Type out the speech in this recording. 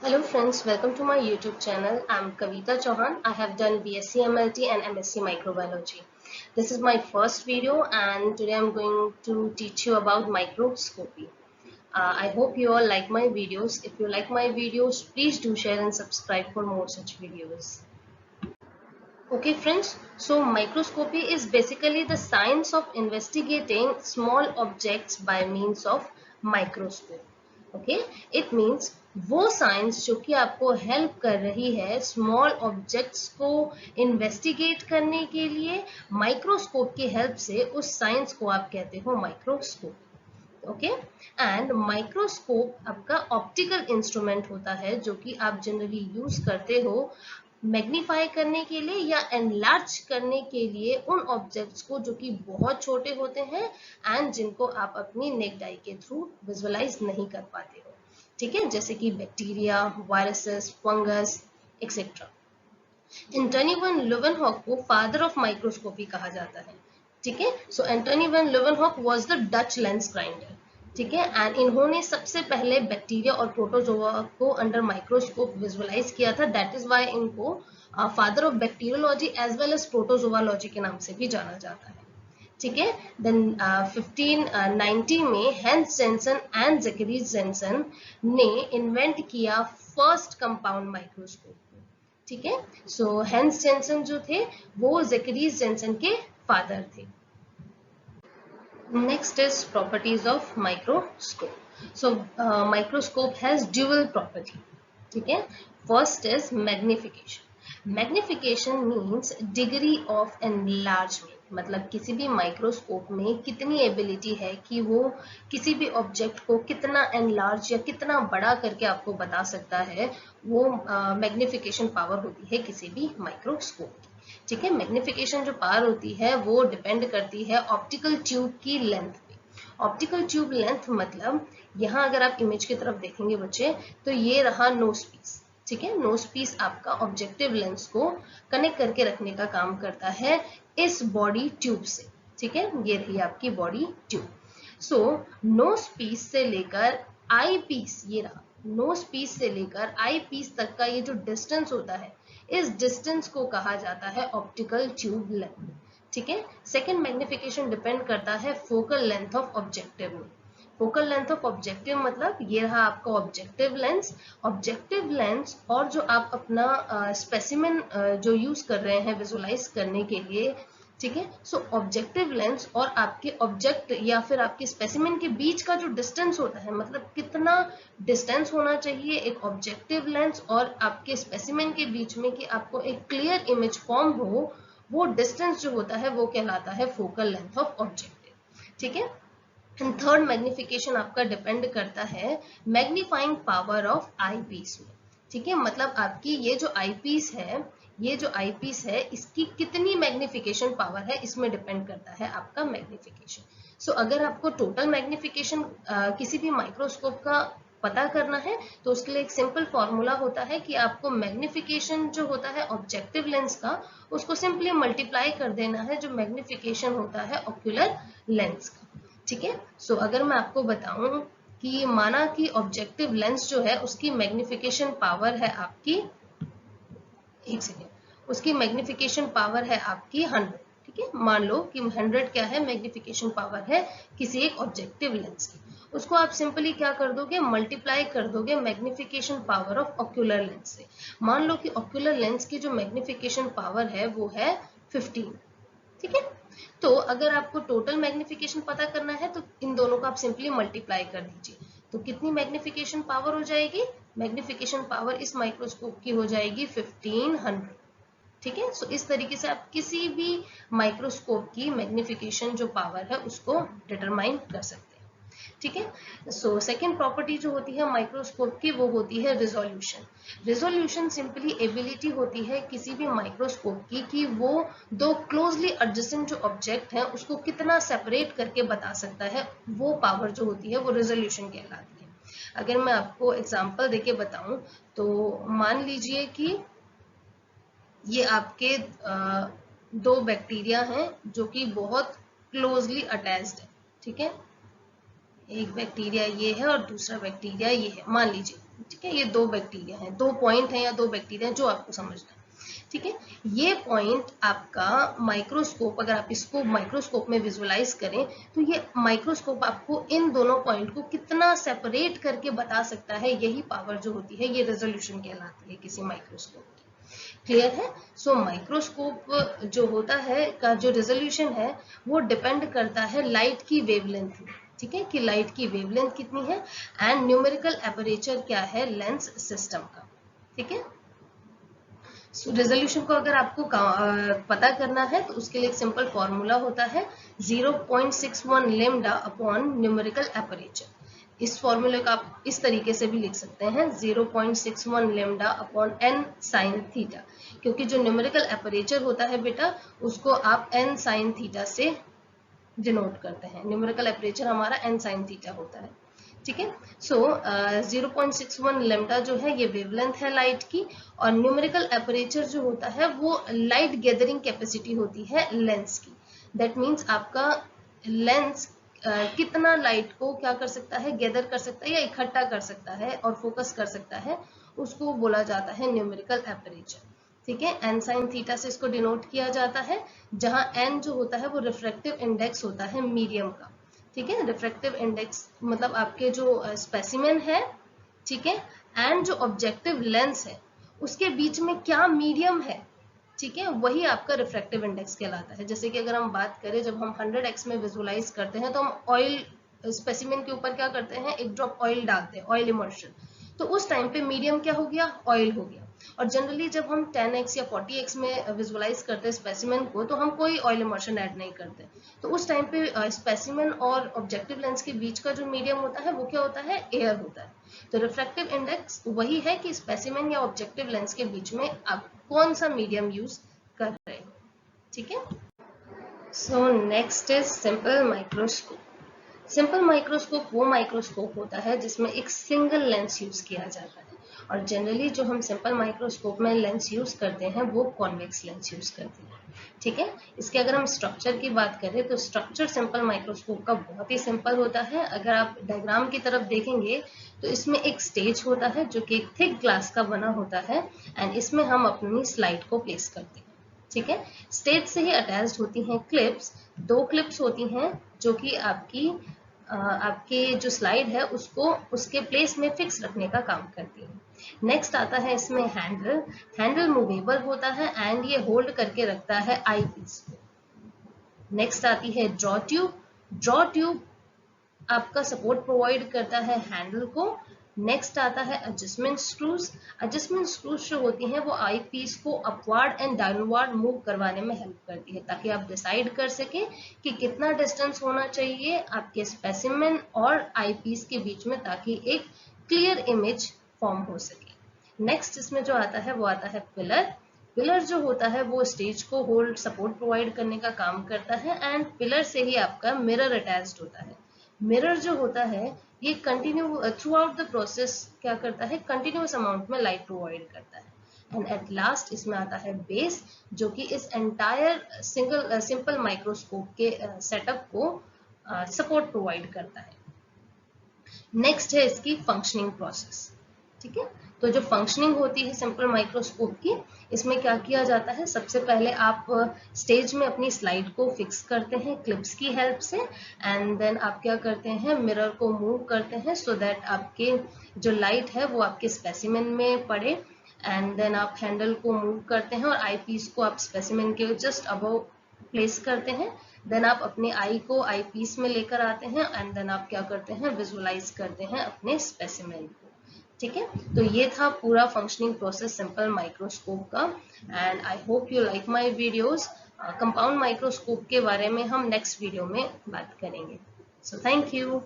Hello friends, welcome to my YouTube channel. I'm Kavita Chauhan. I have done BSc MLT and MSc Microbiology. This is my first video and today I'm going to teach you about microscopy. I hope you all like my videos. If you like my videos, please do share and subscribe for more such videos. Okay friends, so microscopy is basically the science of investigating small objects by means of microscope. Okay, it means वो science जो कि आपको help कर रही है small objects को investigate करने के लिए माइक्रोस्कोप की हेल्प से उस साइंस को आप कहते हो माइक्रोस्कोप। ओके, एंड माइक्रोस्कोप आपका ऑप्टिकल इंस्ट्रूमेंट होता है जो कि आप जनरली यूज करते हो मैग्नीफाई करने के लिए या एनलार्ज करने के लिए उन ऑब्जेक्ट्स को जो कि बहुत छोटे होते हैं एंड जिनको आप अपनी नेक्ड आई के थ्रू विजुअलाइज नहीं कर पाते हो। ठीक है, जैसे कि bacteria, viruses, fungus et cetera. Antony van Leeuwenhoek को फादर ऑफ माइक्रोस्कोपी कहा जाता है। ठीक है, so Antony van Leeuwenhoek was the Dutch lens grinder. ठीक है, एंड इन्होंने सबसे पहले बैक्टीरिया और प्रोटोजोआ को अंडर माइक्रोस्कोप विजुअलाइज किया था। दैट इज व्हाई इनको father of bacteriology as well as protozoology के नाम से भी जाना जाता है। ठीक है, देन 1590 में हेंस जेंसन एंड ज़ेकरी जेंसन ने इन्वेंट किया फर्स्ट कंपाउंड माइक्रोस्कोप। ठीक है, सो हेंस जेंसन जो थे वो ज़ेकरी जेंसन के फादर थे। Next is properties of microscope. So microscope has dual property. ठीक है, first is magnification. Magnification means degree of enlargement. मतलब किसी भी माइक्रोस्कोप में कितनी एबिलिटी है कि वो किसी भी ऑब्जेक्ट को कितना एनलार्ज या कितना बड़ा करके आपको बता सकता है, वो मैग्निफिकेशन पावर होती है किसी भी माइक्रोस्कोप की। ठीक है, मैग्निफिकेशन जो पावर होती है वो डिपेंड करती है ऑप्टिकल ट्यूब की लेंथ पे। ऑप्टिकल ट्यूब लेंथ मतलब यहाँ अगर आप इमेज की तरफ देखेंगे बच्चे, तो ये रहा नोज पीस। ठीक है, नोज पीस आपका ऑब्जेक्टिव लेंस को कनेक्ट करके रखने का काम करता है इस बॉडी ट्यूब से। ठीक है, ये रही आपकी बॉडी ट्यूब। सो नोज पीस से लेकर आई पीस, ये रहा नोज पीस से लेकर आई पीस तक का ये जो डिस्टेंस होता है, इस डिस्टेंस को कहा जाता है ऑप्टिकल ट्यूब लेंथ। ठीक है, सेकेंड मैग्निफिकेशन डिपेंड करता है फोकल लेंथ ऑफ ऑब्जेक्टिव में। फोकल लेंथ ऑफ ऑब्जेक्टिव मतलब ये रहा आपका ऑब्जेक्टिव लेंस। ऑब्जेक्टिव लेंस और जो आप अपना स्पेसिमेन जो यूज कर रहे हैं विजुअलाइज करने के लिए, ठीक है, सो ऑब्जेक्टिव लेंस और आपके ऑब्जेक्ट या फिर आपके स्पेसिमेन के बीच का जो डिस्टेंस होता है, मतलब कितना डिस्टेंस होना चाहिए एक ऑब्जेक्टिव लेंस और आपके स्पेसिमेन के बीच में कि आपको एक क्लियर इमेज फॉर्म हो, वो डिस्टेंस जो होता है वो कहलाता है फोकल लेंथ ऑफ ऑब्जेक्टिव। ठीक है, एंड थर्ड मैग्निफिकेशन आपका डिपेंड करता है magnifying power of eyepiece में। ठीक है, मतलब आपकी ये जो आई पीस है, ये जो आई पीस है इसकी कितनी मैग्निफिकेशन पावर है, इसमें डिपेंड करता है आपका मैग्निफिकेशन। सो अगर आपको टोटल मैग्निफिकेशन किसी भी माइक्रोस्कोप का पता करना है तो उसके लिए एक सिंपल फॉर्मूला होता है कि आपको मैग्निफिकेशन जो होता है ऑब्जेक्टिव लेंस का, उसको सिंपली मल्टीप्लाई कर देना है जो मैग्निफिकेशन होता है ऑक्यूलर लेंस का। ठीक है, सो अगर मैं आपको बताऊं कि माना कि ऑब्जेक्टिव लेंस जो है उसकी मैग्निफिकेशन पावर है आपकी, एक सेकेंड, उसकी मैग्निफिकेशन पावर है आपकी 100। ठीक है, मान लो कि 100 क्या है, मैग्निफिकेशन पावर है किसी एक ऑब्जेक्टिव लेंस की। उसको आप सिंपली क्या कर दोगे, मल्टीप्लाई कर दोगे magnification power of ocular lens से। मान लो कि ऑक्यूलर लेंस की जो मैग्निफिकेशन पावर है वो है 15। ठीक है, तो अगर आपको टोटल मैग्निफिकेशन पता करना है तो इन दोनों को आप सिंपली मल्टीप्लाई कर दीजिए, तो कितनी मैग्निफिकेशन पावर हो जाएगी, मैग्निफिकेशन पावर इस माइक्रोस्कोप की हो जाएगी 1500। ठीक है, सो इस तरीके से आप किसी भी माइक्रोस्कोप की मैग्निफिकेशन जो पावर है उसको डिटरमाइन कर सकते हैं। ठीक है, सो सेकेंड प्रॉपर्टी जो होती है माइक्रोस्कोप की वो होती है रिजोल्यूशन। रिजोल्यूशन सिंपली एबिलिटी होती है किसी भी माइक्रोस्कोप की कि वो दो क्लोजली एडजेसेंट जो ऑब्जेक्ट है उसको कितना सेपरेट करके बता सकता है, वो पावर जो होती है वो रिजोल्यूशन कहलाती है। अगर मैं आपको एग्जांपल देके बताऊं तो मान लीजिए कि ये आपके दो बैक्टीरिया हैं जो कि बहुत क्लोजली अटैच्ड है। ठीक है, एक बैक्टीरिया ये है और दूसरा बैक्टीरिया ये है, मान लीजिए। ठीक है, ये 2 बैक्टीरिया हैं, 2 पॉइंट हैं या 2 बैक्टीरिया हैं, जो आपको समझना है। ठीक है, ये पॉइंट आपका माइक्रोस्कोप, अगर आप इसको माइक्रोस्कोप में विजुअलाइज करें तो ये माइक्रोस्कोप आपको इन दोनों पॉइंट को कितना सेपरेट करके बता सकता है, यही पावर जो होती है, ये रेजोल्यूशन कहलाती है किसी माइक्रोस्कोप की। क्लियर है? सो माइक्रोस्कोप जो होता है का जो रेजोल्यूशन है वो डिपेंड करता है लाइट की वेवलेंथ में। ठीक है, कि लाइट की वेवलेंथ कितनी है एंड न्यूमेरिकल एपरेचर क्या है लेंस सिस्टम का। ठीक है, रेजोल्यूशन को अगर आपको पता करना है तो उसके लिए एक सिंपल फॉर्मूला होता है 0.61 लेम्डा अपॉन न्यूमेरिकल एपरेचर। इस फॉर्मूले का आप इस तरीके से भी लिख सकते हैं 0.61 lambda upon n sine theta, क्योंकि जो न्यूमेरिकल एपरेचर होता है बेटा उसको आप n साइन थीटा से डिनोट करते हैं। न्यूमेरिकल एपरेचर हमारा n साइन थीटा होता है। ठीक है, सो 0.61 लेम्डा जो है ये वेवलेंथ है लाइट की, और न्यूमेरिकल एपरेचर जो होता है वो लाइट गैदरिंग कैपेसिटी होती है लेंस की। दैट मीन्स आपका लेंस कितना लाइट को क्या कर सकता है, गैदर कर सकता है या इकट्ठा कर सकता है और फोकस कर सकता है, उसको बोला जाता है न्यूमेरिकल एपरेचर। ठीक है, एन साइन थीटा से इसको डिनोट किया जाता है, जहां एन जो होता है वो रिफ्रैक्टिव इंडेक्स होता है मीडियम का। ठीक है, रिफ्रैक्टिव इंडेक्स मतलब आपके जो स्पेसिमेन है, ठीक है, एंड जो ऑब्जेक्टिव लेंस है उसके बीच में क्या मीडियम है, ठीक है, वही आपका रिफ्रैक्टिव इंडेक्स कहलाता है। जैसे कि अगर हम बात करें, जब हम 100x में विजुअलाइज करते हैं तो हम ऑयल स्पेसिमेन के ऊपर क्या करते हैं, एक ड्रॉप ऑयल डालते हैं, ऑयल इमर्शन, तो उस टाइम पे मीडियम क्या हो गया, ऑयल हो गया। और जनरली जब हम 10x या 40x में विजुअलाइज करते हैं स्पेसिमेन को तो हम कोई ऑयल इमर्शन ऐड नहीं करते, तो उस टाइम पे स्पेसिमेन और ऑब्जेक्टिव लेंस के बीच का जो मीडियम होता है वो क्या होता है, एयर होता है। तो रिफ्रैक्टिव इंडेक्स वही है कि स्पेसिमेन या ऑब्जेक्टिव लेंस के बीच में आप कौन सा मीडियम यूज कर रहे हो। ठीक है, so next is simple microscope. Simple microscope वो माइक्रोस्कोप होता है जिसमें एक सिंगल लेंस यूज किया जाता है, और जनरली जो हम सिंपल माइक्रोस्कोप में लेंस यूज करते हैं वो कॉन्वेक्स लेंस यूज करते हैं। ठीक है, इसके अगर हम स्ट्रक्चर की बात करें तो स्ट्रक्चर सिंपल माइक्रोस्कोप का बहुत ही सिंपल होता है। अगर आप डायग्राम की तरफ देखेंगे तो इसमें एक स्टेज होता है जो कि एक थिक ग्लास का बना होता है, एंड इसमें हम अपनी स्लाइड को प्लेस करते हैं। ठीक है, स्टेज से ही अटैच्ड होती हैं क्लिप्स, 2 क्लिप्स होती हैं जो कि आपकी जो स्लाइड है उसको उसके प्लेस में फिक्स रखने का काम करती है। नेक्स्ट आता है इसमें हैंडल। हैंडल मूवेबल होता है एंड ये होल्ड करके रखता है आई पीस को। नेक्स्ट आती है ड्रॉ ट्यूब। ड्रॉ ट्यूब आपका सपोर्ट प्रोवाइड करता है हैंडल को। नेक्स्ट आता है एडजस्टमेंट स्क्रूज। एडजस्टमेंट स्क्रूज जो होती हैं वो आई पीस को अपवर्ड एंड डाउनवर्ड मूव करवाने में हेल्प करती है, ताकि आप डिसाइड कर सके कि कितना डिस्टेंस होना चाहिए आपके स्पेसिमेन और आई पीस के बीच में, ताकि एक क्लियर इमेज फॉर्म हो सके। नेक्स्ट इसमें जो आता है वो आता है पिलर। पिलर जो होता है वो स्टेज को होल्ड सपोर्ट प्रोवाइड करने का काम करता है, एंड पिलर से ही आपका मिरर अटैच्ड होता है। मिरर जो होता है ये continue through out the process क्या करता है, कंटिन्यूअस अमाउंट में लाइट प्रोवाइड करता है। एंड एट लास्ट इसमें आता है बेस, जो कि इस एंटायर सिंपल माइक्रोस्कोप के सेटअप को सपोर्ट प्रोवाइड करता है। नेक्स्ट है इसकी फंक्शनिंग प्रोसेस। ठीक है, तो जो फंक्शनिंग होती है सिंपल माइक्रोस्कोप की, इसमें क्या किया जाता है, सबसे पहले आप स्टेज में अपनी स्लाइड को फिक्स करते हैं क्लिप्स की हेल्प से, एंड देन आप क्या करते हैं, मिरर को मूव करते हैं सो दैट आपके जो लाइट है वो आपके स्पेसिमेन में पड़े, एंड देन आप हैंडल को मूव करते हैं और आई पीस को आप स्पेसिमेन के जस्ट अबव प्लेस करते हैं। देन आप अपने आई को आई पीस में लेकर आते हैं, एंड देन आप क्या करते हैं, विजुअलाइज करते हैं अपने स्पेसिमेन को। ठीक है, तो ये था पूरा फंक्शनिंग प्रोसेस सिंपल माइक्रोस्कोप का, and I hope you like my videos. Compound microscope के बारे में हम नेक्स्ट वीडियो में बात करेंगे। So thank you.